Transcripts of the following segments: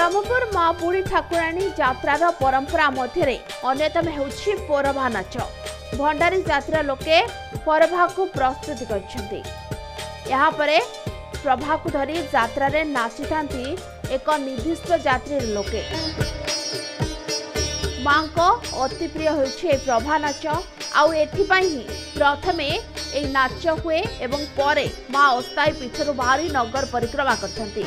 ब्रह्मपुर माँ बुढ़ी ठाकुराणी यात्रार परंपरा मध्य अन्यतम होछि पोरभा नाच। भंडारी जातिर लोके पोरभा को प्रस्तुत करछन्ति। यहाँ परे प्रभा को धरी यात्रा रे नाचिथांती एक निर्दिष्ट जातिर लोके। माँ को अति प्रिय होछि प्रभा नाच। आउ एथिपाई ही प्रथमे ए नाच हुए एवं परे माँ अस्थायी पीठरू बाहरी नगर परिक्रमा करछन्ति।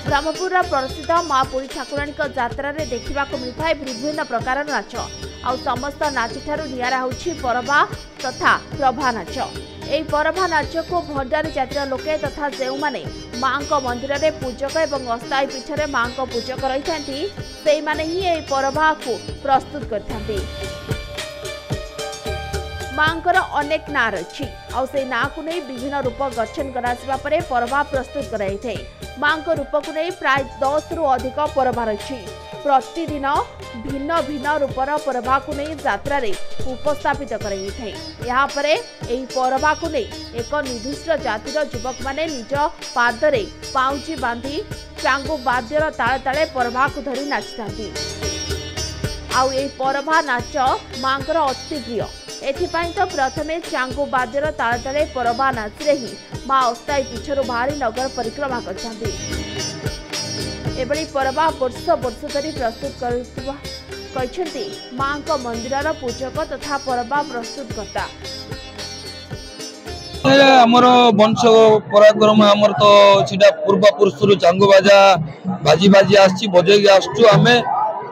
ब्रह्मपुर प्रसिद्ध माँ बुढ़ी ठाकुराणी यात्रा रे देखा मिलता है विभिन्न प्रकार नाच। आउ समस्त नाच ठारू नियारा होछि परभा तथा प्रभा नाच। एही परभा नाच को भंडारी जातिर लोके तथा जो माने माँ मंदिर रे पूजक एवं अस्थायी पीठ रे माँ पूजक रही से माने ही एही परभा को प्रस्तुत करथांती। माँकर अनेक ना रही आउ से ना को नहीं विभिन्न रूप गठन करासिबा परे परभा प्रस्तुत कराई थे। माँ रूप को नहीं प्राय 10 रु अधिक परभा रही। प्रतिदिन भिन्न भिन्न रूपर परभा को नहीं यात्रा रे उपस्थापित कराई थे। यहाँ परे एही परभा को नहीं एक निर्दिष्ट जातिर युवक माने निज पादरे पाउची बांधी चांगु वाद्यर ताले ताले परभा को धरी नाचिथांती। आउ एही परभा नाच माँकर अति प्रिय। एथिपाई तो प्रथमे चांगु वाद्यर ताले ताले परभा नाचरे ही माँ अस्थायी पीछरू बाहरी नगर परिक्रमा करछन्ति। एबड़ी परभा वर्ष वर्ष धरी प्रस्तुत करछन्ति माँ मंदिरर पूजक तथा परभा प्रस्तुतकर्ता। आमर वंश पराक्रम आमर तो सीधा पूर्व पुरुष चांगु बाजा बाजी बाजी आसी बजे आसचु आमे।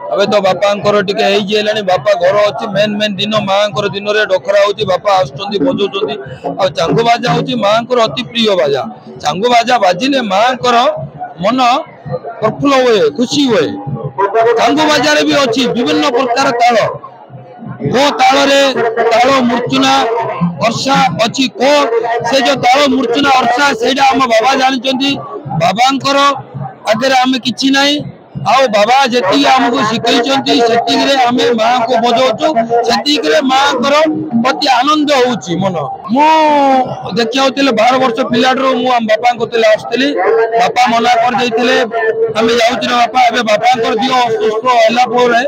अबे तो बापा बापा घर अच्छी मेन मेन दिन माँ दिन में डखरा होती बापा आसुँच बजाऊँच आ चांगु बाजा हूँ माँ अति प्रिय बाजा। चांगु बाजा बाजिले माँ मन प्रफुल्ल हुए खुशी हुए। चांगु बाजार भी अच्छी विभिन्न प्रकार ताल को ताल मूर्छना अर्षा अच्छी को से जो ताल मूर्छना अर्षा से आम बाबा जानते बाबा आगे आम कि ना आओ बाबा जी आमको शिखई आम माँ को बजाऊ से माँ अति आनंद होची मन। मु देखा 12 वर्ष पिलाडू बापा आसती बापा मना कर आम जाऊँ बापा ए बापा दिह असुस्थ है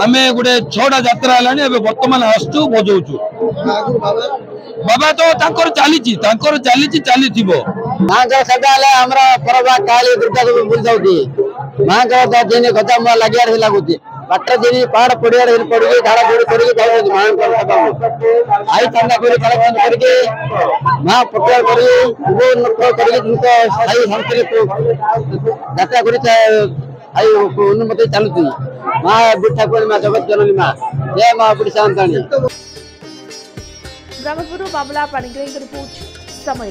आम गोटे 6टा यात्रा है बर्तमान आसचु बजाऊ। बाबा तो चली चली माँ सदा काली दुर्गा बुझाऊ माँ दिन गजा मुआ लगे लगुच बाट दिन पहाड़ पड़िया पड़ी झाड़ा झोड़ी कर आई चंदा कर कलेक्शन करके माँ प्रचार कर उन्नति चलुची माँ बुढ़ी ठाकुराणी माँ जगत जननी माँ जय माँ बुढ़ी शांताणी। ब्रह्मपुर बाबुला पाणिग्राही रिपोर्ट समय।